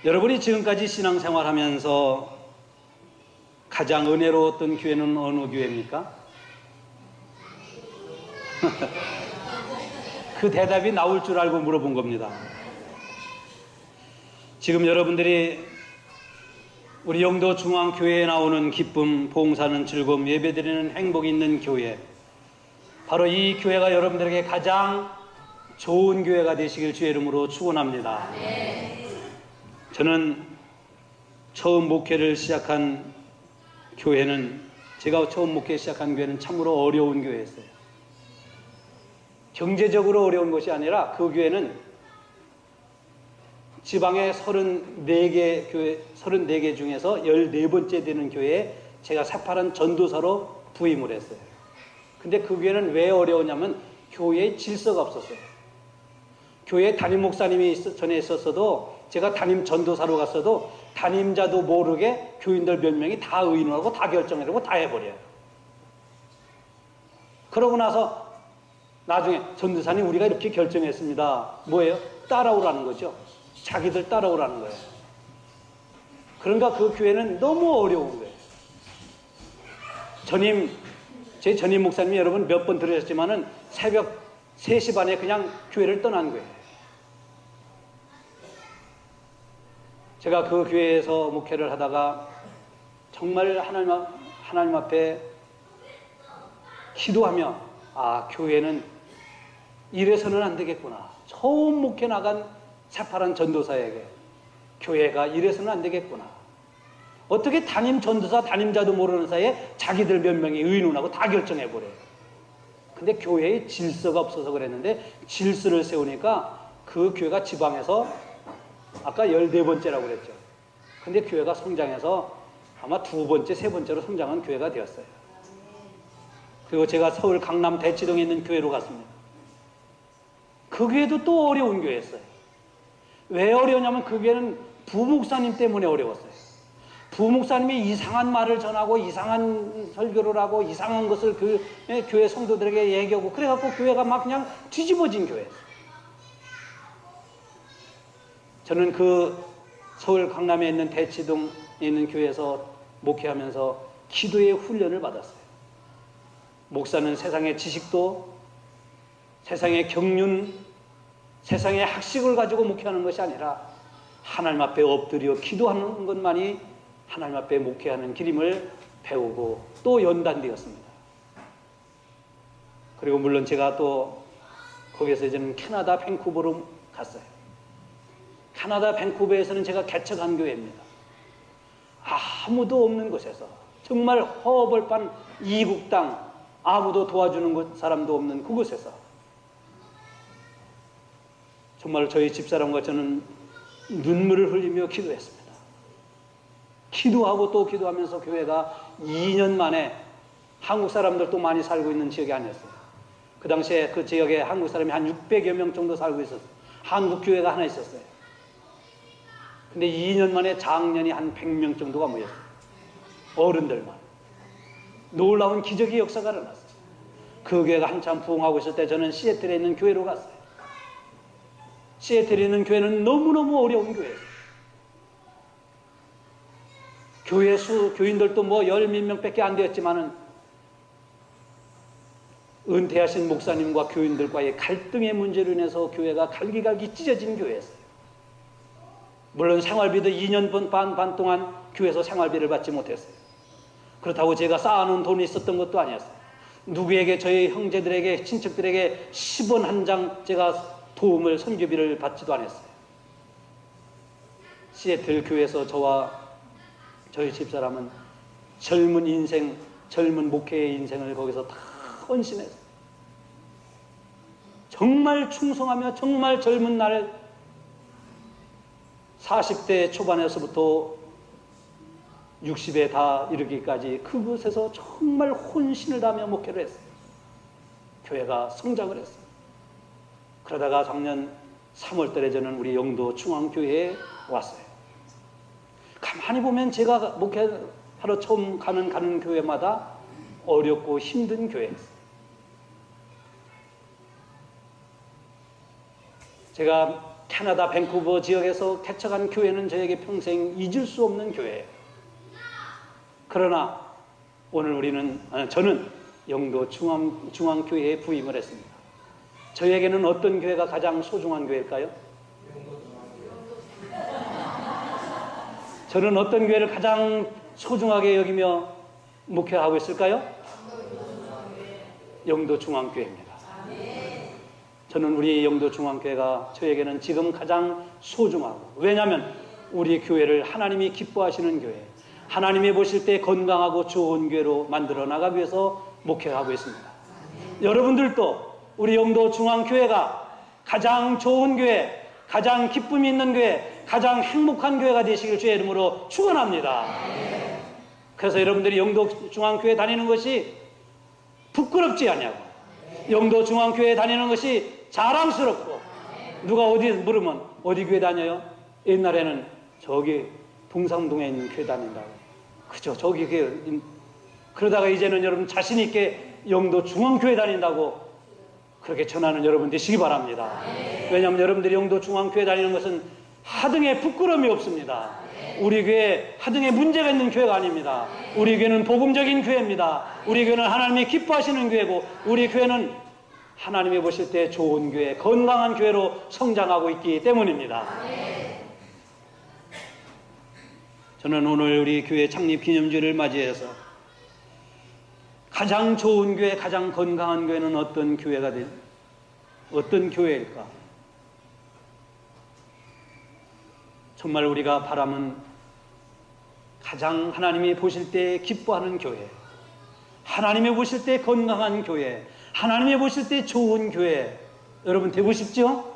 여러분이 지금까지 신앙생활 하면서 가장 은혜로웠던 교회는 어느 교회입니까? 그 대답이 나올 줄 알고 물어본 겁니다. 지금 여러분들이 우리 영도 중앙교회에 나오는 기쁨, 봉사는 즐거움, 예배드리는 행복이 있는 교회, 바로 이 교회가 여러분들에게 가장 좋은 교회가 되시길 주의 이름으로 축원합니다. 저는 처음 목회를 시작한 교회는, 제가 처음 목회 시작한 교회는 참으로 어려운 교회였어요. 경제적으로 어려운 것이 아니라 그 교회는 지방의 34개 교회, 34개 중에서 14번째 되는 교회에 제가 새파란 전도사로 부임을 했어요. 근데 그 교회는 왜 어려웠냐면 교회에 질서가 없었어요. 교회에 담임 목사님이 전에 있었어도, 제가 담임 전도사로 갔어도 담임자도 모르게 교인들 몇 명이 다 의논하고 다 결정하고 다 해버려요. 그러고 나서 나중에 전도사님 우리가 이렇게 결정했습니다. 뭐예요? 따라오라는 거죠. 자기들 따라오라는 거예요. 그러니까 그 교회는 너무 어려운 거예요. 제 전임 목사님이 여러분 몇 번 들으셨지만은 새벽 3시 반에 그냥 교회를 떠난 거예요. 제가 그 교회에서 목회를 하다가 정말 하나님 앞에 기도하며, 아, 교회는 이래서는 안 되겠구나. 처음 목회 나간 새파란 전도사에게 교회가 이래서는 안 되겠구나. 어떻게 담임 전도사, 담임자도 모르는 사이에 자기들 몇 명이 의논하고 다 결정해버려요. 근데 교회에 질서가 없어서 그랬는데, 질서를 세우니까 그 교회가 지방에서 아까 14번째라고 그랬죠. 근데 교회가 성장해서 아마 2번째, 3번째로 성장한 교회가 되었어요. 그리고 제가 서울 강남 대치동에 있는 교회로 갔습니다. 그 교회도 또 어려운 교회였어요. 왜 어려웠냐면 그 교회는 부목사님 때문에 어려웠어요. 부목사님이 이상한 말을 전하고 이상한 설교를 하고 이상한 것을 그 교회 성도들에게 얘기하고, 그래갖고 교회가 막 그냥 뒤집어진 교회였어요. 저는 그 서울 강남에 있는 대치동에 있는 교회에서 목회하면서 기도의 훈련을 받았어요. 목사는 세상의 지식도, 세상의 경륜, 세상의 학식을 가지고 목회하는 것이 아니라 하나님 앞에 엎드려 기도하는 것만이 하나님 앞에 목회하는 길임을 배우고 또 연단되었습니다. 그리고 물론 제가 또 거기에서 이제는 캐나다 밴쿠버로 갔어요. 캐나다 밴쿠버에서는 제가 개척한 교회입니다. 아무도 없는 곳에서, 정말 허벌판 이국 땅, 아무도 도와주는 사람도 없는 그곳에서 정말 저희 집사람과 저는 눈물을 흘리며 기도했습니다. 기도하고 또 기도하면서 교회가 2년 만에, 한국 사람들도 많이 살고 있는 지역이 아니었어요. 그 당시에 그 지역에 한국 사람이 한 600여 명 정도 살고 있었어요. 한국 교회가 하나 있었어요. 근데 2년 만에 장년이 한 100명 정도가 모였어요. 어른들만. 놀라운 기적의 역사가 일어났어요. 그 교회가 한참 부흥하고 있을 때 저는 시애틀에 있는 교회로 갔어요. 시애틀에 있는 교회는 너무너무 어려운 교회예요. 교회 교인들도 뭐 10몇 명밖에 안 되었지만은 은퇴하신 목사님과 교인들과의 갈등의 문제로 인해서 교회가 갈기갈기 찢어진 교회였어요. 물론 생활비도 2년 반 동안 교회에서 생활비를 받지 못했어요. 그렇다고 제가 쌓아놓은 돈이 있었던 것도 아니었어요. 누구에게, 저희 형제들에게, 친척들에게 10원 한 장 제가 도움을, 선교비를 받지도 않았어요. 시애틀 교회에서 저와 저희 집사람은 젊은 인생, 젊은 목회의 인생을 거기서 다 헌신했어요. 정말 충성하며 정말 젊은 날 40대 초반에서부터 60에 다 이르기까지 그곳에서 정말 혼신을 다하며 목회를 했어요. 교회가 성장을 했어요. 그러다가 작년 3월달에 저는 우리 영도 중앙교회에 왔어요. 가만히 보면 제가 목회하러 처음 가는 교회마다 어렵고 힘든 교회였어요. 제가 캐나다 밴쿠버 지역에서 개척한 교회는 저에게 평생 잊을 수 없는 교회예요. 그러나 오늘 저는 영도 중앙교회에 부임을 했습니다. 저에게는 어떤 교회가 가장 소중한 교회일까요? 저는 어떤 교회를 가장 소중하게 여기며 목회하고 있을까요? 영도 중앙교회입니다. 저는 우리 영도 중앙교회가 저에게는 지금 가장 소중하고, 왜냐하면 우리 교회를 하나님이 기뻐하시는 교회, 하나님이 보실 때 건강하고 좋은 교회로 만들어 나가기 위해서 목회하고 있습니다. 여러분들도 우리 영도 중앙교회가 가장 좋은 교회, 가장 기쁨이 있는 교회, 가장 행복한 교회가 되시길 주의 이름으로 축원합니다. 그래서 여러분들이 영도 중앙교회 다니는 것이 부끄럽지 않냐고, 영도 중앙교회 다니는 것이 자랑스럽고, 누가 어디 물으면 어디 교회 다녀요? 옛날에는 저기 동상동에 있는 교회 다닌다고, 그죠? 저기 교회. 그러다가 이제는 여러분 자신 있게 영도 중앙교회 다닌다고 그렇게 전하는 여러분 되시기 바랍니다. 왜냐하면 여러분들이 영도 중앙교회 다니는 것은 하등의 부끄러움이 없습니다. 우리 교회 하등의 문제가 있는 교회가 아닙니다. 우리 교회는 복음적인 교회입니다. 우리 교회는 하나님이 기뻐하시는 교회고, 우리 교회는 하나님이 보실 때 좋은 교회, 건강한 교회로 성장하고 있기 때문입니다. 저는 오늘 우리 교회 창립 기념주를 맞이해서 가장 좋은 교회, 가장 건강한 교회는 어떤 교회일까? 정말 우리가 바람은 가장 하나님이 보실 때 기뻐하는 교회, 하나님이 보실 때 건강한 교회, 하나님이 보실 때 좋은 교회, 여러분 되고 싶죠?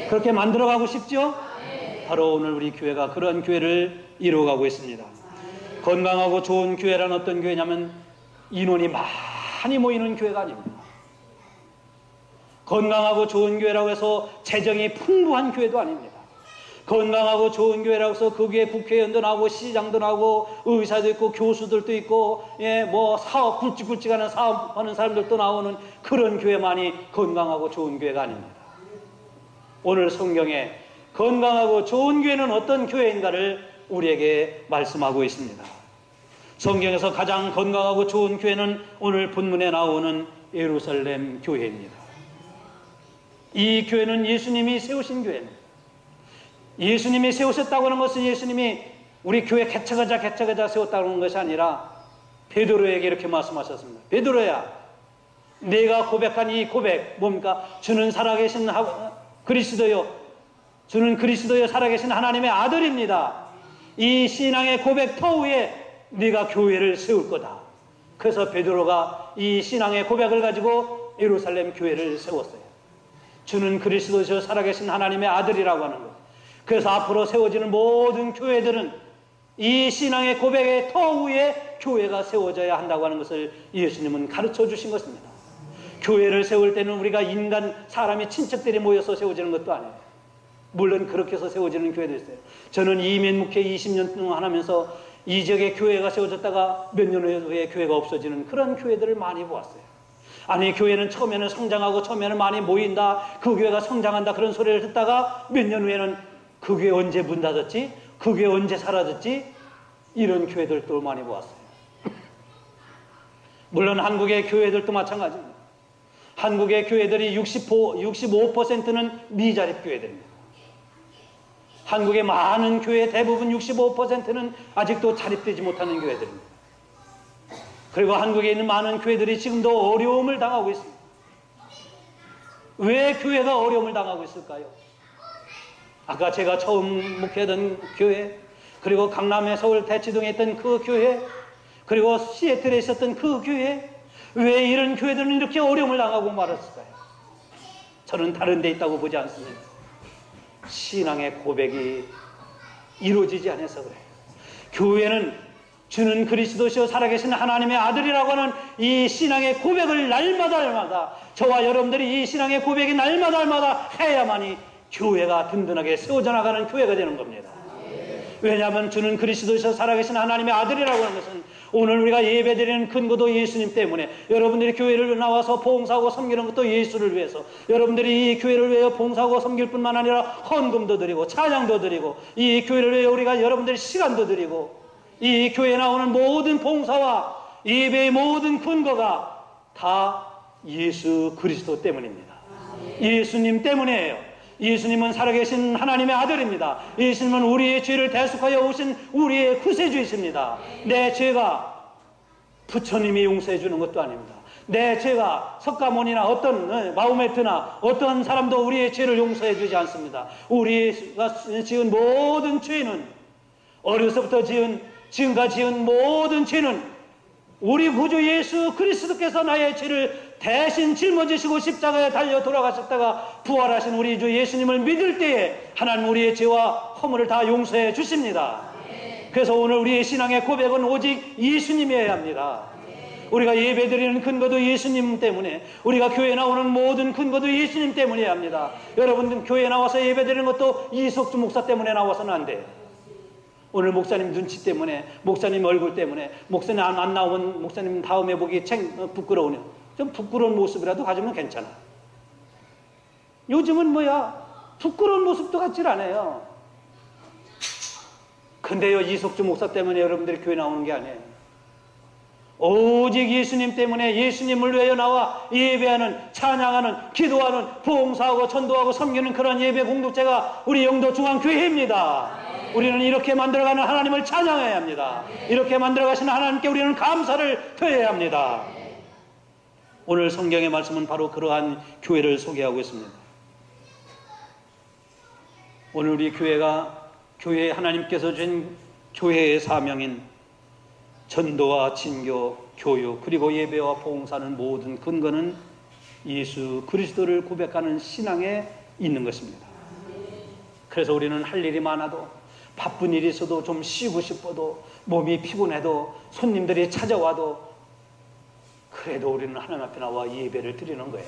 그렇게 만들어가고 싶죠? 바로 오늘 우리 교회가 그런 교회를 이루어가고 있습니다. 건강하고 좋은 교회란 어떤 교회냐면 인원이 많이 모이는 교회가 아닙니다. 건강하고 좋은 교회라고 해서 재정이 풍부한 교회도 아닙니다. 건강하고 좋은 교회라고 해서 그 교회 국회의원도 나오고 시장도 나오고 의사도 있고 교수들도 있고, 뭐 사업 굵직굵직하는 사업하는 사람들도 나오는 그런 교회만이 건강하고 좋은 교회가 아닙니다. 오늘 성경에 건강하고 좋은 교회는 어떤 교회인가를 우리에게 말씀하고 있습니다. 성경에서 가장 건강하고 좋은 교회는 오늘 본문에 나오는 예루살렘 교회입니다. 이 교회는 예수님이 세우신 교회입니다. 예수님이 세우셨다고 하는 것은 예수님이 우리 교회 개척하자 세웠다고 하는 것이 아니라 베드로에게 이렇게 말씀하셨습니다. 베드로야, 내가 고백한 이 고백 뭡니까? 주는 살아계신 그리스도요, 주는 그리스도요 살아계신 하나님의 아들입니다. 이 신앙의 고백 터위에 네가 교회를 세울 거다. 그래서 베드로가 이 신앙의 고백을 가지고 예루살렘 교회를 세웠어요. 주는 그리스도요 살아계신 하나님의 아들이라고 하는 것. 그래서 앞으로 세워지는 모든 교회들은 이 신앙의 고백의 터위에 교회가 세워져야 한다고 하는 것을 예수님은 가르쳐 주신 것입니다. 교회를 세울 때는 우리가 사람이 친척들이 모여서 세워지는 것도 아니에요. 물론 그렇게 해서 세워지는 교회도 있어요. 저는 이민 목회 20년 동안 하면서 이 지역에 교회가 세워졌다가 몇 년 후에 교회가 없어지는 그런 교회들을 많이 보았어요. 아니, 교회는 처음에는 성장하고 처음에는 많이 모인다, 그 교회가 성장한다, 그런 소리를 듣다가 몇 년 후에는 그 교회 언제 문 닫았지? 그 교회 언제 사라졌지? 이런 교회들도 많이 보았어요. 물론 한국의 교회들도 마찬가지입니다. 한국의 교회들이 65%는 미자립 교회들입니다. 한국의 많은 교회 대부분 65%는 아직도 자립되지 못하는 교회들입니다. 그리고 한국에 있는 많은 교회들이 지금도 어려움을 당하고 있습니다. 왜 교회가 어려움을 당하고 있을까요? 아까 제가 처음 목회하던 교회, 그리고 강남에 서울 대치동에 있던 그 교회, 그리고 시애틀에 있었던 그 교회, 왜 이런 교회들은 이렇게 어려움을 당하고 말았을까요? 저는 다른 데 있다고 보지 않습니다. 신앙의 고백이 이루어지지 않아서 그래요. 교회는 주는 그리스도시요 살아계신 하나님의 아들이라고 하는 이 신앙의 고백을 날마다 저와 여러분들이 이 신앙의 고백이 날마다 해야만이 교회가 든든하게 세워져 나가는 교회가 되는 겁니다. 왜냐하면 주는 그리스도시요 살아계신 하나님의 아들이라고 하는 것은 오늘 우리가 예배드리는 근거도 예수님 때문에, 여러분들이 교회를 나와서 봉사하고 섬기는 것도 예수를 위해서, 여러분들이 이 교회를 위해 봉사하고 섬길 뿐만 아니라 헌금도 드리고 찬양도 드리고, 이 교회를 위해 우리가 여러분들의 시간도 드리고, 이 교회에 나오는 모든 봉사와 예배의 모든 근거가 다 예수 그리스도 때문입니다. 예수님 때문이에요. 예수님은 살아계신 하나님의 아들입니다. 예수님은 우리의 죄를 대속하여 오신 우리의 구세주이십니다. 내 죄가 부처님이 용서해 주는 것도 아닙니다. 내 죄가 석가모니나 어떤 마호메트나 어떤 사람도 우리의 죄를 용서해 주지 않습니다. 우리가 지은 모든 죄는, 어려서부터 지금까지 지은 모든 죄는 우리 구주 예수 그리스도께서 나의 죄를 대신 짊어지시고 십자가에 달려 돌아가셨다가 부활하신 우리 주 예수님을 믿을 때에 하나님 우리의 죄와 허물을 다 용서해 주십니다. 그래서 오늘 우리의 신앙의 고백은 오직 예수님이어야 합니다. 우리가 예배드리는 근거도 예수님 때문에, 우리가 교회에 나오는 모든 근거도 예수님 때문이어야 합니다. 여러분들 교회에 나와서 예배드리는 것도 이석주 목사 때문에 나와서는 안 돼요. 오늘 목사님 눈치 때문에, 목사님 얼굴 때문에, 목사님 안 나오면 목사님 다음에 보기 부끄러우네요. 좀 부끄러운 모습이라도 가지면 괜찮아. 요즘은 부끄러운 모습도 같질 않아요. 근데요, 이석주 목사 때문에 여러분들이 교회 나오는 게 아니에요. 오직 예수님 때문에, 예수님을 위하여 나와 예배하는, 찬양하는, 기도하는, 봉사하고 전도하고 섬기는 그런 예배 공동체가 우리 영도 중앙교회입니다. 우리는 이렇게 만들어가는 하나님을 찬양해야 합니다. 이렇게 만들어가시는 하나님께 우리는 감사를 표해야 합니다. 오늘 성경의 말씀은 바로 그러한 교회를 소개하고 있습니다. 오늘 우리 교회 하나님께서 주신 교회의 사명인 전도와 진교, 교육, 그리고 예배와 봉사는 모든 근거는 예수 그리스도를 고백하는 신앙에 있는 것입니다. 그래서 우리는 할 일이 많아도, 바쁜 일이 있어도, 좀 쉬고 싶어도, 몸이 피곤해도, 손님들이 찾아와도, 그래도 우리는 하나님 앞에 나와 예배를 드리는 거예요.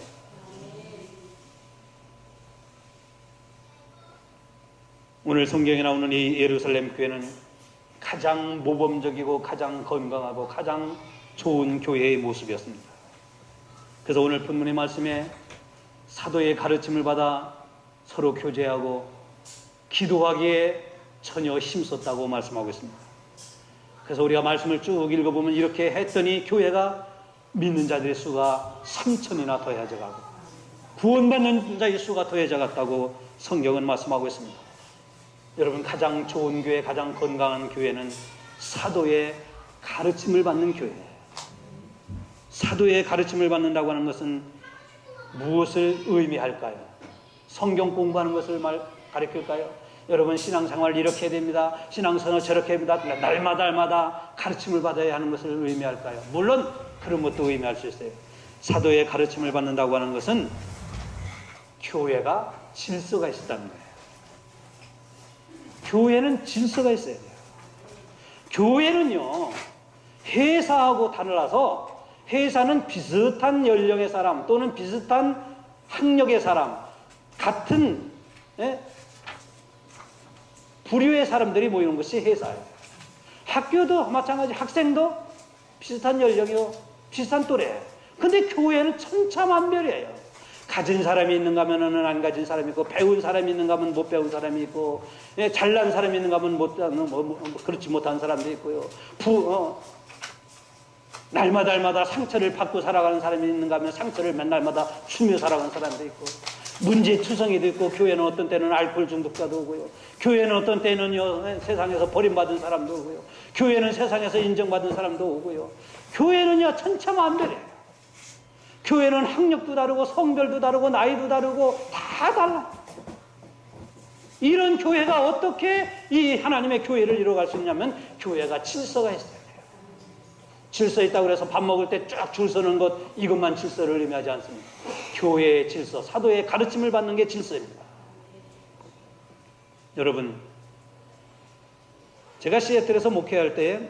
오늘 성경에 나오는 이 예루살렘 교회는 가장 모범적이고 가장 건강하고 가장 좋은 교회의 모습이었습니다. 그래서 오늘 본문의 말씀에 사도의 가르침을 받아 서로 교제하고 기도하기에 전혀 힘썼다고 말씀하고 있습니다. 그래서 우리가 말씀을 쭉 읽어보면 이렇게 했더니 교회가 믿는 자들의 수가 3,000이나 더해져 가고 구원받는 자의 수가 더해져 갔다고 성경은 말씀하고 있습니다. 여러분, 가장 좋은 교회, 가장 건강한 교회는 사도의 가르침을 받는 교회예요. 사도의 가르침을 받는다고 하는 것은 무엇을 의미할까요? 성경 공부하는 것을 가르칠까요? 여러분, 신앙생활 이렇게 해야 됩니다. 신앙생활 저렇게 해야 됩니다. 날마다 가르침을 받아야 하는 것을 의미할까요? 물론 그런 것도 의미할 수 있어요. 사도의 가르침을 받는다고 하는 것은 교회가 질서가 있었다는 거예요. 교회는 질서가 있어야 돼요. 교회는요, 회사하고 달라서, 회사는 비슷한 연령의 사람 또는 비슷한 학력의 사람, 같은 부류의 사람들이 모이는 것이 회사예요. 학교도 마찬가지, 학생도 비슷한 연령이요, 비슷한 또래예요. 근데 교회는 천차만별이에요. 가진 사람이 있는가 하면 안 가진 사람이 있고, 배운 사람이 있는가 하면 못 배운 사람이 있고, 잘난 사람이 있는가 하면 그렇지 못한 사람도 있고요. 날마다 상처를 받고 살아가는 사람이 있는가 하면 상처를 맨날마다 주며 살아가는 사람도 있고, 문제투성이도 있고, 교회는 어떤 때는 알코올 중독자도 오고요. 교회는 어떤 때는요, 세상에서 버림받은 사람도 오고요. 교회는 세상에서 인정받은 사람도 오고요. 교회는요, 천차만별이에요. 교회는 학력도 다르고 성별도 다르고 나이도 다르고 다 달라. 이런 교회가 어떻게 이 하나님의 교회를 이루어갈 수 있냐면 교회가 질서가 있어야 돼요. 질서 있다고 해서 밥 먹을 때 쫙 줄 서는 것, 이것만 질서를 의미하지 않습니다. 교회의 질서, 사도의 가르침을 받는 게 질서입니다. 여러분, 제가 시애틀에서 목회할 때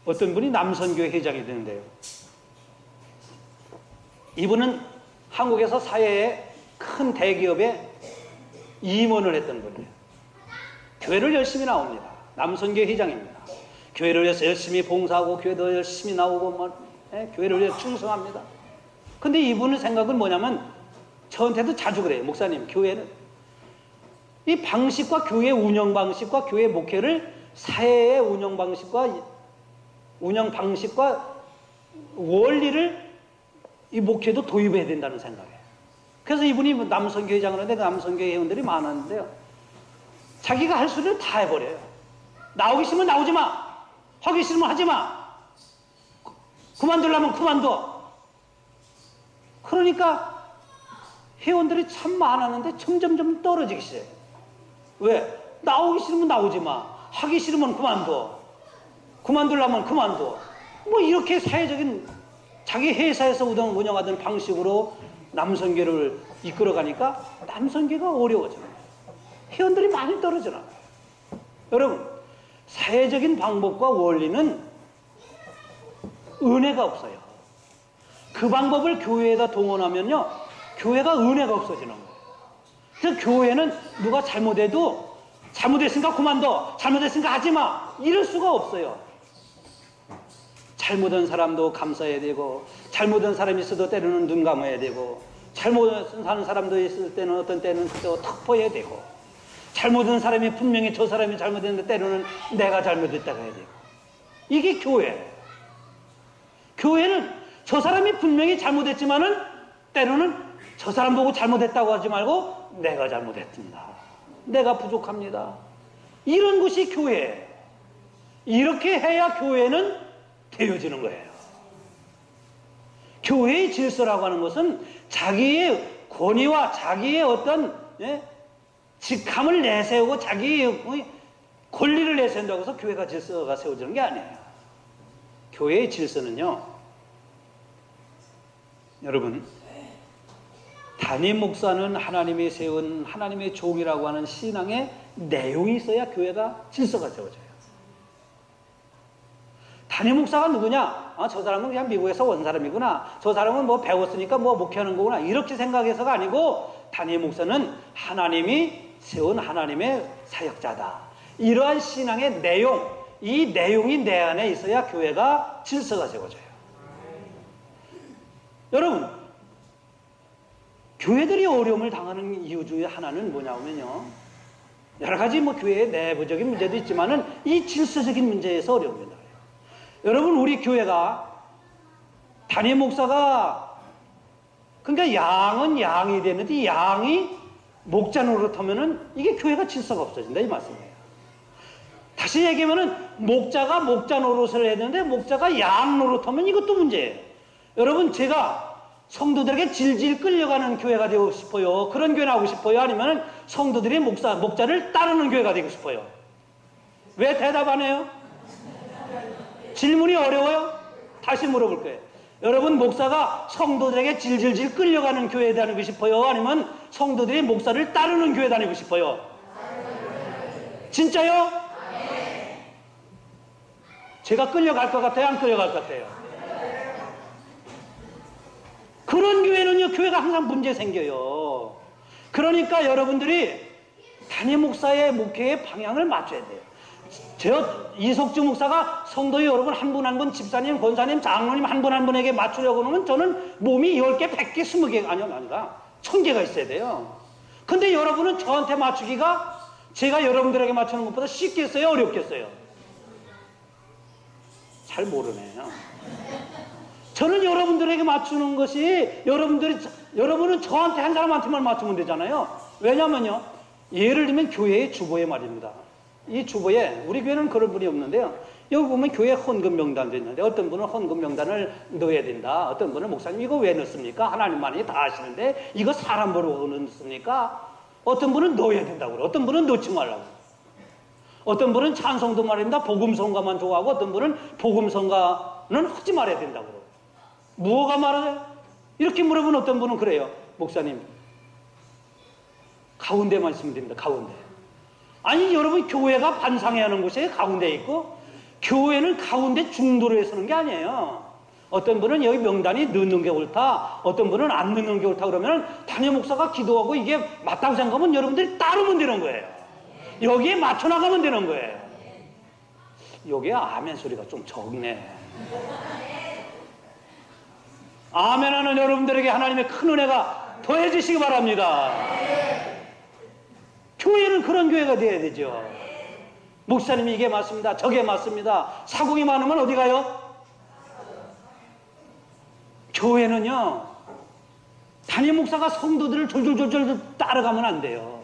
어떤 분이 남선교회 회장이 되는데요, 이분은 한국에서 사회의 큰 대기업에 임원을 했던 분이에요. 교회를 열심히 나옵니다. 남선교회 회장입니다. 교회를 위해서 열심히 봉사하고 교회도 열심히 나오고 교회를 위해서 충성합니다. 근데 이분의 생각은 뭐냐면 저한테도 자주 그래요. 목사님, 교회는 이 방식과 교회 운영 방식과 교회 목회를 사회의 운영 방식과 원리를 이 목회도 도입해야 된다는 생각이에요. 그래서 이분이 남성교회장을 하는데 그 남성교회 회원들이 많았는데요. 자기가 할 수는 다 해버려요. 나오기 싫으면 나오지 마. 하기 싫으면 하지 마. 그만두려면 그만둬. 그러니까 회원들이 참 많았는데 점점점 떨어지기 시작해요. 왜? 나오기 싫으면 나오지 마. 하기 싫으면 그만둬. 그만두려면 그만둬. 뭐 이렇게 사회적인 자기 회사에서 운영하던 방식으로 남성교를 이끌어가니까 남성교가 어려워져요. 회원들이 많이 떨어져요. 여러분, 사회적인 방법과 원리는 은혜가 없어요. 그 방법을 교회에다 동원하면요, 교회가 은혜가 없어지는 거예요. 그래서 교회는 누가 잘못해도 잘못했으니까 그만둬, 잘못했으니까 하지마, 이럴 수가 없어요. 잘못한 사람도 감싸야 되고, 잘못한 사람이 있어도 때로는 눈 감아야 되고, 잘못한 사람도 있을 때는 어떤 때는 또 턱포해야 되고, 잘못한 사람이 분명히 저 사람이 잘못했는데 때로는 내가 잘못했다고 해야 되고, 이게 교회예요. 교회는 저 사람이 분명히 잘못했지만은 때로는 저 사람 보고 잘못했다고 하지 말고 내가 잘못했습니다, 내가 부족합니다, 이런 것이 교회예요. 이렇게 해야 교회는 되어지는 거예요. 교회의 질서라고 하는 것은 자기의 권위와 자기의 어떤 직함을 내세우고 자기의 권리를 내세운다고 해서 교회가 질서가 세워지는 게 아니에요. 교회의 질서는요, 여러분, 담임 목사는 하나님이 세운 하나님의 종이라고 하는 신앙의 내용이 있어야 교회가 질서가 세워져요. 담임 목사가 누구냐? 저 사람은 그냥 미국에서 온 사람이구나, 저 사람은 뭐 배웠으니까 뭐 목회하는 거구나, 이렇게 생각해서가 아니고 담임 목사는 하나님이 세운 하나님의 사역자다, 이러한 신앙의 내용, 이 내용이 내 안에 있어야 교회가 질서가 세워져요. 여러분, 교회들이 어려움을 당하는 이유 중에 하나는 뭐냐면요, 여러 가지 뭐 교회의 내부적인 문제도 있지만은 이 질서적인 문제에서 어려움이 나요. 여러분, 우리 교회가 담임 목사가, 그러니까 양은 양이 되는데 이 양이 목자 노릇하면은 이게 교회가 질서가 없어진다, 이 말씀이에요. 다시 얘기하면은 목자가 목자 노릇을 했는데 목자가 양 노릇하면 이것도 문제예요. 여러분, 제가 성도들에게 질질 끌려가는 교회가 되고 싶어요? 그런 교회 나오고 싶어요? 아니면 성도들이 목자를 따르는 교회가 되고 싶어요? 왜 대답 안 해요? 질문이 어려워요? 다시 물어볼 거예요. 여러분, 목사가 성도들에게 질질질 끌려가는 교회에 다니고 싶어요? 아니면 성도들이 목사를 따르는 교회에 다니고 싶어요? 진짜요? 제가 끌려갈 것 같아요? 안 끌려갈 것 같아요? 그런 교회는요, 교회가 항상 문제 생겨요. 그러니까 여러분들이 담임 목사의 목회의 방향을 맞춰야 돼요. 이석주 목사가 성도 여러분 한 분 한 분, 집사님, 권사님, 장로님 한 분 한 분에게 맞추려고 하면 저는 몸이 10개, 100개, 20개, 아니라 1000개가 있어야 돼요. 근데 여러분은 저한테 맞추기가 제가 여러분들에게 맞추는 것보다 쉽겠어요? 어렵겠어요? 잘 모르네요. 저는 여러분들에게 맞추는 것이, 여러분은 저한테 한 사람한테만 맞추면 되잖아요. 왜냐면요, 예를 들면 교회의 주보에 말입니다. 이 주보에, 우리 교회는 그런 분이 없는데요, 여기 보면 교회 헌금 명단도 있는데 어떤 분은 헌금 명단을 넣어야 된다, 어떤 분은 목사님 이거 왜 넣습니까? 하나님만이 다 아시는데 이거 사람 보러 넣습니까? 어떤 분은 넣어야 된다고 그래요. 어떤 분은 넣지 말라고. 어떤 분은 찬송도 말합니다, 복음성가만 좋아하고, 어떤 분은 복음성가는 하지 말아야 된다고 그래요. 무엇가 말해요? 이렇게 물어보면 어떤 분은 그래요. 목사님, 가운데만 있으면 됩니다. 가운데. 아니, 여러분, 교회가 반상해야 하는 곳에 가운데에 있고, 교회는 가운데 중도로에 서는 게 아니에요. 어떤 분은 여기 명단이 넣는 게 옳다, 어떤 분은 안 넣는 게 옳다 그러면 담임 목사가 기도하고 이게 맞다고 생각하면 여러분들이 따르면 되는 거예요. 여기에 맞춰 나가면 되는 거예요. 요게 아멘 소리가 좀 적네. 아멘하는 여러분들에게 하나님의 큰 은혜가 더해지시기 바랍니다. 교회는 그런 교회가 돼야 되죠. 목사님이 이게 맞습니다, 저게 맞습니다, 사공이 많으면 어디 가요? 교회는요, 담임 목사가 성도들을 졸졸졸졸 따라가면 안 돼요.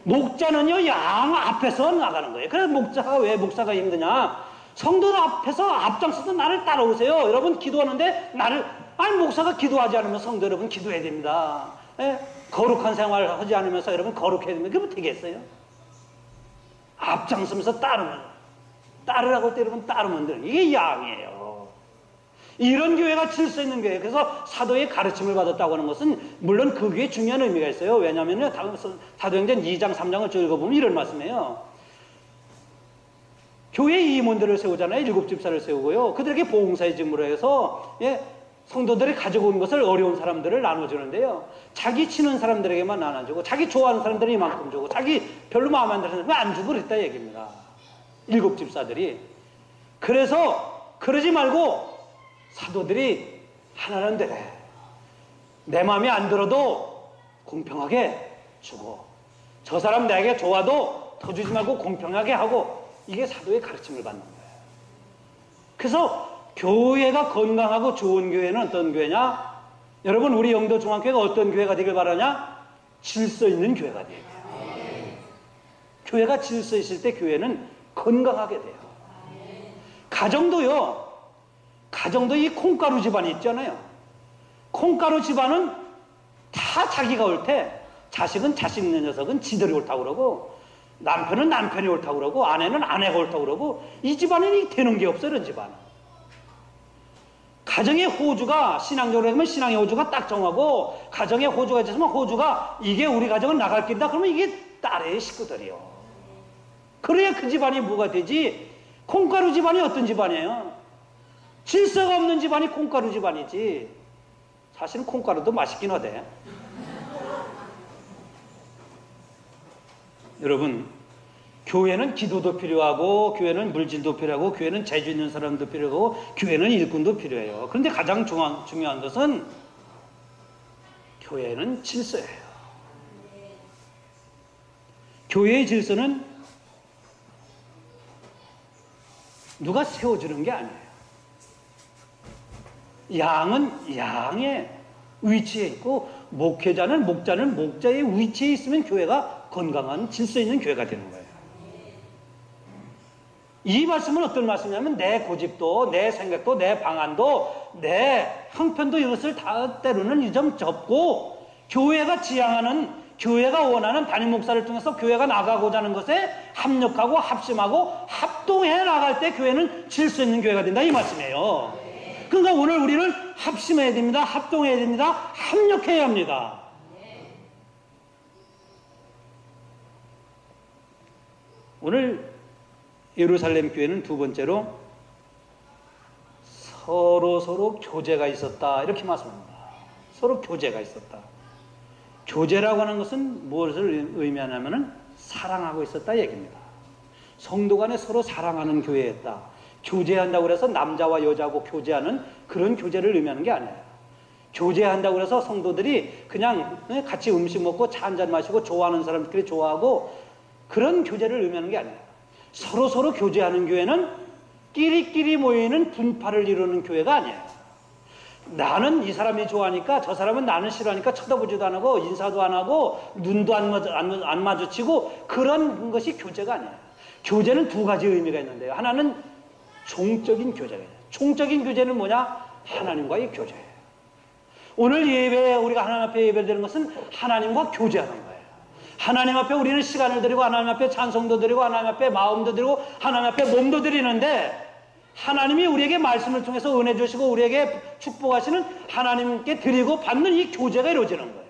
목자는요, 양 앞에서 나가는 거예요. 그래서 목사가 힘드냐? 성도들 앞에서 앞장서서 나를 따라오세요. 여러분 기도하는데 목사가 기도하지 않으면 성도 여러분 기도해야 됩니다. 예? 거룩한 생활을 하지 않으면서 여러분 거룩해야 됩니다. 그러면 되겠어요? 앞장서면서 따르라고 할 때 여러분 따르면 돼요. 이게 양이에요. 이런 교회가 질서 있는 교회. 그래서 사도의 가르침을 받았다고 하는 것은 물론 그 교회에 중요한 의미가 있어요. 왜냐하면 사도행전 2장 3장을 쭉 읽어보면 이런 말씀이에요. 교회 임원들을 세우잖아요. 7집사를 세우고요. 그들에게 봉사의 직무로 해서 성도들이 가지고 온 것을 어려운 사람들을 나눠주는데요. 자기 치는 사람들에게만 나눠주고 자기 좋아하는 사람들은 이만큼 주고 자기 별로 마음에 안 드는 사람은 안 주고 그랬다 얘기입니다. 7집사들이. 그래서 그러지 말고 사도들이 하나는 되래. 내 마음에 안 들어도 공평하게 주고 저 사람 내게 좋아도 더 주지 말고 공평하게 하고, 이게 사도의 가르침을 받는 거예요. 그래서 교회가 건강하고 좋은 교회는 어떤 교회냐? 여러분 우리 영도 중앙교회가 어떤 교회가 되길 바라냐? 질서 있는 교회가 되게 돼요. 교회가 질서 있을 때 교회는 건강하게 돼요. 가정도 이 콩가루 집안이 있잖아요. 콩가루 집안은 다 자기가 옳대. 자식은 자식 있는 녀석은 지들이 옳다고 그러고, 남편은 남편이 옳다고 그러고, 아내는 아내가 옳다고 그러고, 이 집안은 되는 게 없어요. 이런 집안은. 가정의 호주가 신앙적으로 하면 신앙의 호주가 딱 정하고, 가정의 호주가 있으면 호주가 이게 우리 가정은 나갈 길이다 그러면 이게 딸의 식구들이요. 그래야 그 집안이 뭐가 되지. 콩가루 집안이 어떤 집안이에요? 질서가 없는 집안이 콩가루 집안이지. 사실은 콩가루도 맛있긴 하대. 여러분, 교회는 기도도 필요하고, 교회는 물질도 필요하고, 교회는 재주 있는 사람도 필요하고, 교회는 일꾼도 필요해요. 그런데 가장 중요한 것은 교회는 질서예요. 교회의 질서는 누가 세워주는 게 아니에요. 양은 양의 위치에 있고, 목자는 목자의 위치에 있으면 교회가 건강한 질서 있는 교회가 되는 거예요. 이 말씀은 어떤 말씀이냐면 내 고집도, 내 생각도, 내 방안도, 내 형편도 이것을 다 때로는 이 점 접고, 교회가 지향하는, 교회가 원하는 담임 목사를 통해서 교회가 나가고자 하는 것에 합력하고 합심하고 합동해 나갈 때 교회는 질서 있는 교회가 된다, 이 말씀이에요. 그러니까 오늘 우리는 합심해야 됩니다. 합동해야 됩니다. 합력해야 합니다. 오늘 예루살렘 교회는 두 번째로 서로 교제가 있었다, 이렇게 말씀합니다. 서로 교제가 있었다. 교제라고 하는 것은 무엇을 의미하냐면은 사랑하고 있었다 얘기입니다. 성도 간에 서로 사랑하는 교회였다. 교제한다고 해서 남자와 여자하고 교제하는 그런 교제를 의미하는 게 아니에요. 교제한다고 해서 성도들이 그냥 같이 음식 먹고 차 한잔 마시고 좋아하는 사람들끼리 좋아하고 그런 교제를 의미하는 게 아니에요. 서로 교제하는 교회는 끼리끼리 모이는 분파를 이루는 교회가 아니에요. 나는 이 사람이 좋아하니까 저 사람은 나는 싫어하니까 쳐다보지도 안 하고 인사도 안 하고 눈도 안 마주치고 그런 것이 교제가 아니에요. 교제는 두 가지 의미가 있는데요. 하나는 종적인 교제예요. 총적인 교제는 뭐냐? 하나님과의 교제예요. 오늘 예배, 우리가 하나님 앞에 예배를 드리는 것은 하나님과 교제하는 거예요. 하나님 앞에 우리는 시간을 드리고 하나님 앞에 찬송도 드리고 하나님 앞에 마음도 드리고 하나님 앞에 몸도 드리는데, 하나님이 우리에게 말씀을 통해서 은혜 주시고 우리에게 축복하시는 하나님께 드리고 받는 이 교제가 이루어지는 거예요.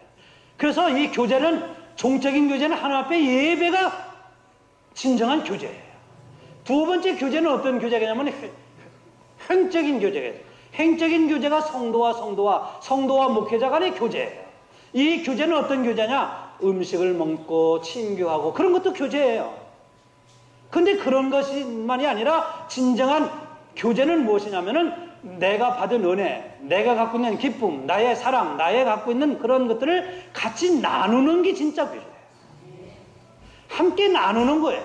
그래서 이 교제는, 종적인 교제는 하나님 앞에 예배가 진정한 교제예요. 두 번째 교제는 어떤 교제냐면 행적인 교제예요. 행적인 교제가 성도와 목회자 간의 교제예요. 이 교제는 어떤 교제냐? 음식을 먹고 친교하고 그런 것도 교제예요. 근데 그런 것만이 아니라 진정한 교제는 무엇이냐면은 내가 받은 은혜, 내가 갖고 있는 기쁨, 나의 사랑, 나의 갖고 있는 그런 것들을 같이 나누는 게 진짜 교제예요. 함께 나누는 거예요.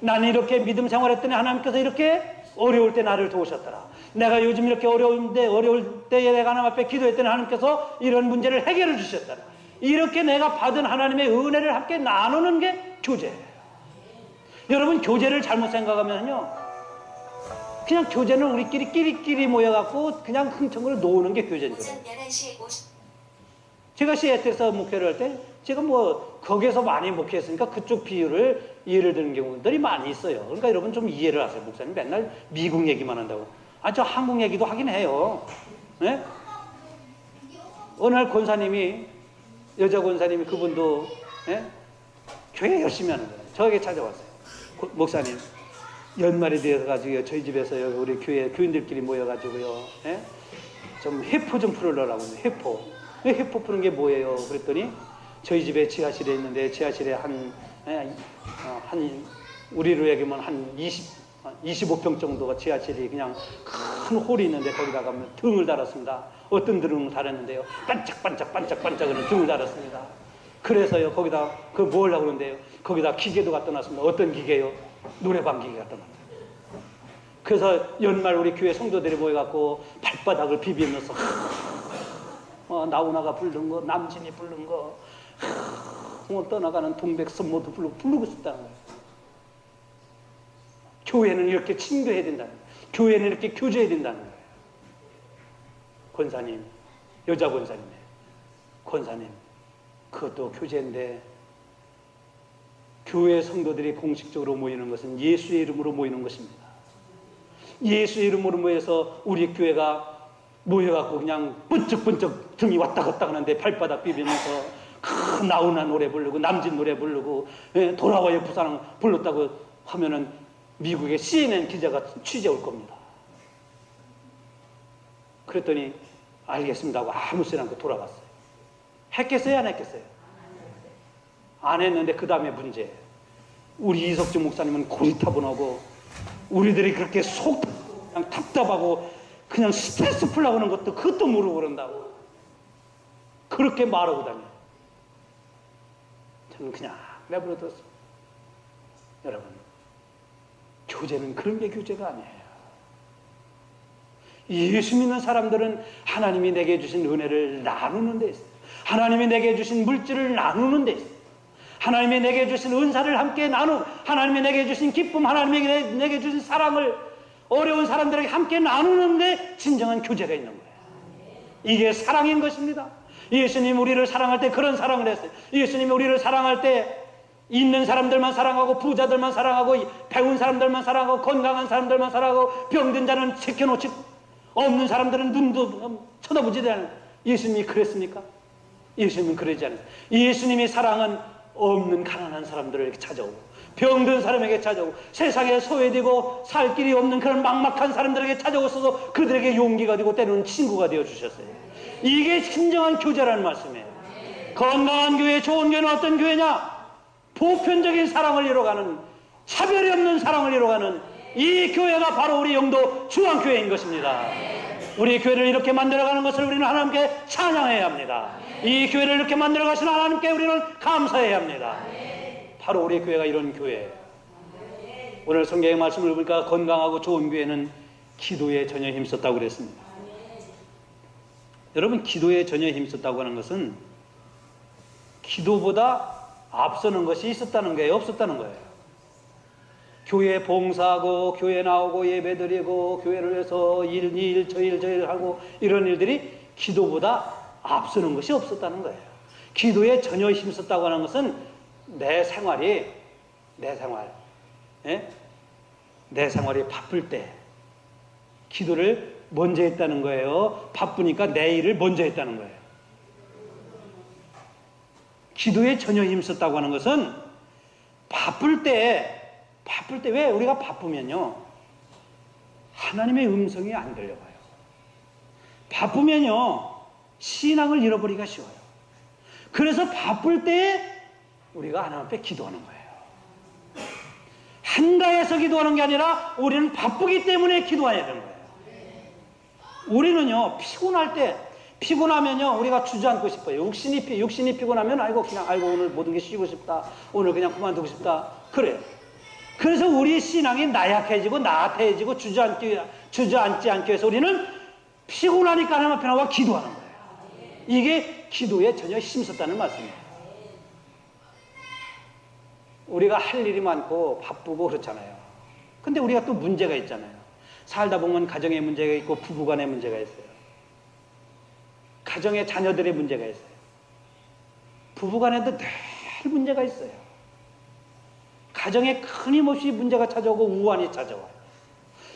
나는 이렇게 믿음 생활했더니 하나님께서 이렇게 어려울 때 나를 도우셨더라. 내가 요즘 이렇게 어려울 때에 내가 하나님 앞에 기도했더니 하나님께서 이런 문제를 해결해 주셨더라. 이렇게 내가 받은 하나님의 은혜를 함께 나누는 게 교제예요. 여러분, 교제를 잘못 생각하면요, 그냥 교제는 우리끼리 끼리끼리 모여갖고 그냥 흥청을 놓는 게 교제인 거예요. 제가 시애틀에서 목회를 할 때 제가 뭐 거기에서 많이 목회했으니까 그쪽 비유를 예를 드는 경우들이 많이 있어요. 그러니까 여러분 좀 이해를 하세요. 목사님 맨날 미국 얘기만 한다고. 아, 저 한국 얘기도 하긴 해요. 네? 어느 날 권사님이, 여자 권사님이, 그분도 네? 교회 열심히 하는 거예요. 저에게 찾아왔어요. 목사님, 연말이 되어가지고 저희 집에서요, 우리 교회 교인들끼리 모여가지고요, 예? 좀 회포 좀 풀으려고 하는데, 회포. 회포 푸는 게 뭐예요? 그랬더니 저희 집에 지하실에 있는데, 지하실에 우리로 얘기하면 한 25평 정도가 지하실이 그냥 큰 홀이 있는데 거기다가 등을 달았습니다. 어떤 등을 달았는데요, 반짝반짝하는 등을 달았습니다. 그래서요, 거기다 뭐 하려고 그러는데요, 거기다 기계도 갖다 놨습니다. 어떤 기계요? 노래방 기계 갖다 놨어요. 그래서 연말 우리 교회 성도들이 모여갖고 발바닥을 비비면서 나훈아가 부른 거, 남진이 부른 거, 떠나가는 동백섬모도 부르고 싶다는 거예요. 교회는 이렇게 친교해야 된다는 거예요. 교회는 이렇게 교제해야 된다는 거예요. 권사님, 여자 권사님, 권사님, 그것도 교제인데, 교회 성도들이 공식적으로 모이는 것은 예수의 이름으로 모이는 것입니다. 예수의 이름으로 모여서 우리 교회가 모여갖고 그냥 번쩍번쩍 등이 왔다 갔다 하는데 발바닥 비비면서 큰 나훈아 노래 부르고 남진 노래 부르고 돌아와요 부산 불렀다고 하면은 미국의 CNN 기자가 취재 올 겁니다. 그랬더니 알겠습니다 하고 아무 소리 않고 돌아갔어요. 했겠어요, 안 했겠어요? 안 했는데 그 다음에 문제. 우리 이석주 목사님은 고리타분하고 우리들이 그렇게 속 그냥 답답하고 그냥 스트레스 풀려고 하는 것도 그것도 모르고 그런다고 그렇게 말하고 다녀요. 저는 그냥 내버려 뒀어요. 여러분, 교제는 그런 게 교제가 아니에요. 예수 믿는 사람들은 하나님이 내게 주신 은혜를 나누는 데 있어요. 하나님이 내게 주신 물질을 나누는 데 있어요. 하나님이 내게 주신 은사를 함께 하나님이 내게 주신 기쁨, 하나님이 내게 주신 사랑을 어려운 사람들에게 함께 나누는데 진정한 교제가 있는 거예요. 이게 사랑인 것입니다. 예수님 우리를 사랑할 때 그런 사랑을 했어요. 예수님이 우리를 사랑할 때 있는 사람들만 사랑하고 부자들만 사랑하고 배운 사람들만 사랑하고 건강한 사람들만 사랑하고 병든 자는 지켜놓지 없는 사람들은 눈도 쳐다보지 않아요. 예수님이 그랬습니까? 예수님은 그러지 않아요. 예수님의 사랑은 없는 가난한 사람들에게 찾아오고 병든 사람에게 찾아오고 세상에 소외되고 살 길이 없는 그런 막막한 사람들에게 찾아오셔서 그들에게 용기가 되고 때로는 친구가 되어 주셨어요. 이게 진정한 교제라는 말씀이에요. 건강한 교회, 좋은 교회는 어떤 교회냐? 보편적인 사랑을 이뤄가는, 차별이 없는 사랑을 이뤄가는 이 교회가 바로 우리 영도 중앙교회인 것입니다. 우리 교회를 이렇게 만들어가는 것을 우리는 하나님께 찬양해야 합니다. 이 교회를 이렇게 만들어가신 하나님께 우리는 감사해야 합니다. 바로 우리 교회가 이런 교회예요. 오늘 성경의 말씀을 보니까 건강하고 좋은 교회는 기도에 전혀 힘썼다고 그랬습니다. 여러분, 기도에 전혀 힘썼다고 하는 것은 기도보다 앞서는 것이 있었다는 거예요, 없었다는 거예요? 교회 봉사하고 교회 나오고 예배드리고 교회를 위해서 저 일 하고 이런 일들이 기도보다 앞서는 것이 없었다는 거예요. 기도에 전혀 힘썼다고 하는 것은 내 생활이 바쁠 때 기도를 먼저 했다는 거예요. 바쁘니까 내 일을 먼저 했다는 거예요. 기도에 전혀 힘썼다고 하는 것은 바쁠 때 왜 우리가 바쁘면요, 하나님의 음성이 안 들려와요. 바쁘면요, 신앙을 잃어버리기가 쉬워요. 그래서 바쁠 때 우리가 하나님 앞에 기도하는 거예요. 한가해서 기도하는 게 아니라 우리는 바쁘기 때문에 기도해야 되는 거예요. 우리는요, 피곤할 때, 피곤하면요, 우리가 주저앉고 싶어요. 육신이 피곤하면, 아이고, 오늘 모든 게 쉬고 싶다. 오늘 그냥 그만두고 싶다. 그래요. 그래서 우리 신앙이 나약해지고, 나태해지고, 주저앉지 않기 위해서 우리는 피곤하니까 하나님 앞에 나와 기도하는 거예요. 이게 기도에 전혀 힘썼다는 말씀이에요. 우리가 할 일이 많고 바쁘고 그렇잖아요. 근데 우리가 또 문제가 있잖아요. 살다 보면 가정의 문제가 있고 부부간의 문제가 있어요. 가정의 자녀들의 문제가 있어요. 부부간에도 늘 문제가 있어요. 가정에 끊임없이 문제가 찾아오고 우환이 찾아와요.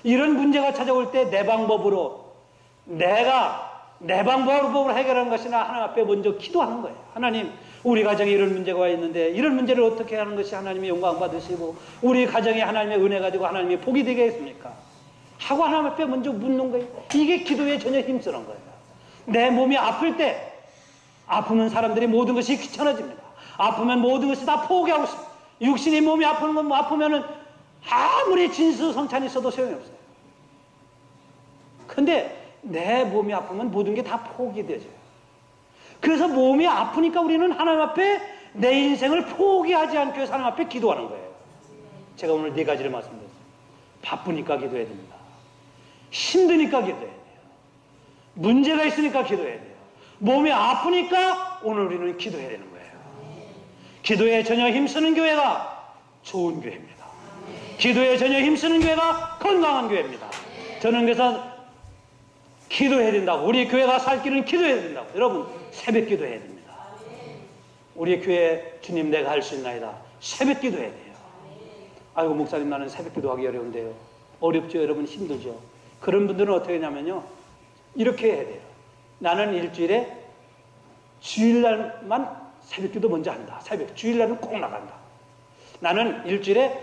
이런 문제가 찾아올 때 내 방법으로 내 방법으로 해결하는 것이나 하나님 앞에 먼저 기도하는 거예요. 하나님, 우리 가정에 이런 문제가 와 있는데 이런 문제를 어떻게 하는 것이 하나님의 영광 받으시고 우리 가정에 하나님의 은혜 가지고 하나님의 복이 되겠습니까? 하고 하나님 앞에 먼저 묻는 거예요. 이게 기도에 전혀 힘쓰는 거예요. 내 몸이 아플 때, 아프면 사람들이 모든 것이 귀찮아집니다. 아프면 모든 것이 다 포기하고 싶어요. 육신이 몸이 아프면은 아무리 진수성찬이 있어도 소용이 없어요. 근데 내 몸이 아프면 모든 게 다 포기되죠. 그래서 몸이 아프니까 우리는 하나님 앞에 내 인생을 포기하지 않기 위해서 하나님 앞에 기도하는 거예요. 제가 오늘 4가지를 말씀드렸어요. 바쁘니까 기도해야 됩니다. 힘드니까 기도해야 돼요. 문제가 있으니까 기도해야 돼요. 몸이 아프니까 오늘 우리는 기도해야 되는 거예요. 기도에 전혀 힘쓰는 교회가 좋은 교회입니다. 기도에 전혀 힘쓰는 교회가 건강한 교회입니다. 저는 그래서 기도해야 된다고, 우리 교회가 살 길은 기도해야 된다고. 여러분, 새벽 기도해야 됩니다. 우리 교회 주님 내가 할 수 있나이다. 새벽 기도해야 돼요. 아이고 목사님, 나는 새벽 기도하기 어려운데요. 어렵죠 여러분? 힘들죠. 그런 분들은 어떻게 하냐면요, 이렇게 해야 돼요. 나는 일주일에 주일날만 새벽 기도 먼저 한다. 주일날은 꼭 나간다. 나는 일주일에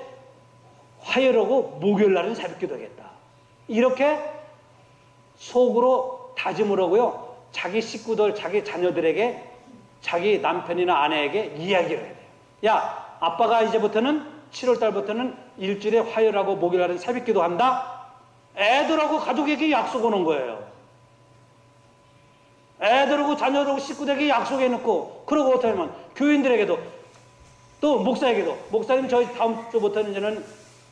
화요일하고 목요일날은 새벽 기도하겠다. 이렇게 속으로 다짐을 하고요, 자기 식구들, 자기 자녀들에게, 자기 남편이나 아내에게 이야기를 해야 돼요. 야, 아빠가 이제부터는 7월달부터는 일주일에 화요일하고 목요일날은 새벽 기도한다. 애들하고 가족에게 약속 오는 거예요. 애들하고 자녀들하고 식구들에게 약속해 놓고, 그러고 어떻게 하면 교인들에게도, 또 목사에게도, 목사님 저희 다음 주부터는 이제는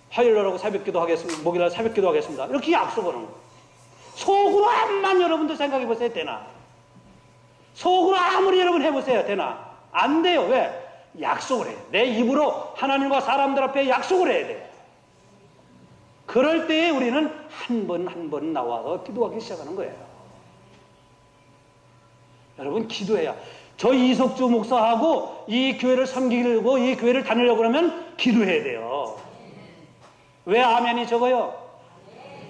화요일날하고 새벽 기도하겠습니다. 목요일날 새벽 기도하겠습니다. 이렇게 약속하는 거예요. 속으로 암만 여러분도 생각해 보세요. 되나? 속으로 아무리 여러분 해보세요. 되나? 안 돼요. 왜? 약속을 해요. 내 입으로 하나님과 사람들 앞에 약속을 해야 돼요. 그럴 때에 우리는 한 번 나와서 기도하기 시작하는 거예요. 여러분, 기도해야. 저 이석주 목사하고 이 교회를 섬기려고, 이 교회를 다니려고 그러면 기도해야 돼요. 왜 아멘이 적어요?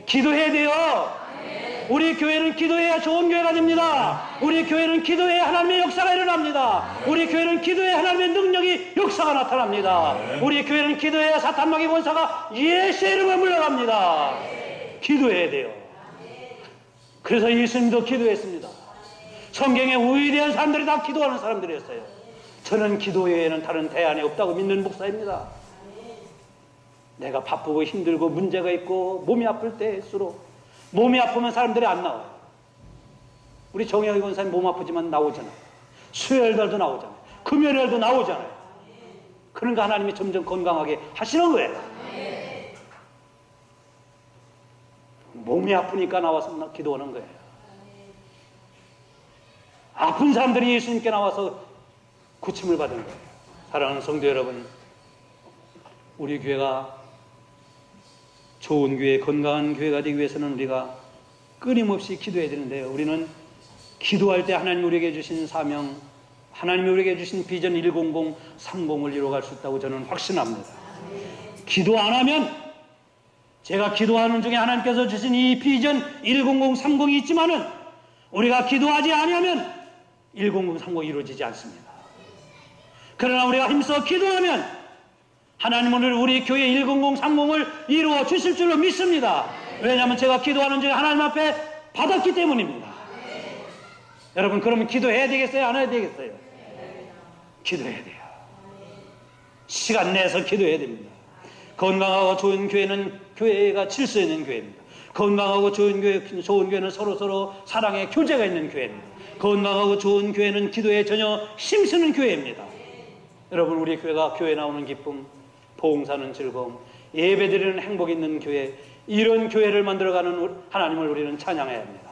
기도해야 돼요. 우리 교회는 기도해야 좋은 교회가 됩니다. 우리 교회는 기도해야 하나님의 역사가 일어납니다. 우리 교회는 기도해야 하나님의 능력이 역사가 나타납니다. 우리 교회는 기도해야 사탄 마귀 권사가 예수의 이름을 물러갑니다. 기도해야 돼요. 그래서 예수님도 기도했습니다. 성경에 위대한 사람들이 다 기도하는 사람들이었어요. 저는 기도 외에는 다른 대안이 없다고 믿는 목사입니다. 내가 바쁘고 힘들고 문제가 있고 몸이 아플 때일수록, 몸이 아프면 사람들이 안 나와요. 우리 정영희 권사님 몸 아프지만 나오잖아요. 수요일날도 나오잖아요. 금요일날도 나오잖아요. 그러니까 하나님이 점점 건강하게 하시는 거예요. 몸이 아프니까 나와서 기도하는 거예요. 아픈 사람들이 예수님께 나와서 고침을 받은 거예요. 사랑하는 성도 여러분, 우리 교회가 좋은 교회, 건강한 교회가 되기 위해서는 우리가 끊임없이 기도해야 되는데요. 우리는 기도할 때 하나님 우리에게 주신 사명, 하나님이 우리에게 주신 비전 10030을 이루어갈 수 있다고 저는 확신합니다. 기도 안 하면, 제가 기도하는 중에 하나님께서 주신 이 비전 10030이 있지만은 우리가 기도하지 아니하면 10030이 이루어지지 않습니다. 그러나 우리가 힘써 기도하면 하나님은 우리 교회 10030을 이루어 주실 줄로 믿습니다. 왜냐하면 제가 기도하는 중에 하나님 앞에 받았기 때문입니다. 여러분, 그러면 기도해야 되겠어요? 안 해야 되겠어요? 기도해야 돼요. 시간 내서 기도해야 됩니다. 건강하고 좋은 교회는 교회가 질서 있는 교회입니다. 건강하고 좋은 교회는 서로 사랑의 교제가 있는 교회입니다. 건강하고 좋은 교회는 기도에 전혀 힘쓰는 교회입니다. 여러분, 우리 교회가 교회 나오는 기쁨, 봉사는 즐거움, 예배드리는 행복 있는 교회, 이런 교회를 만들어가는 하나님을 우리는 찬양해야 합니다.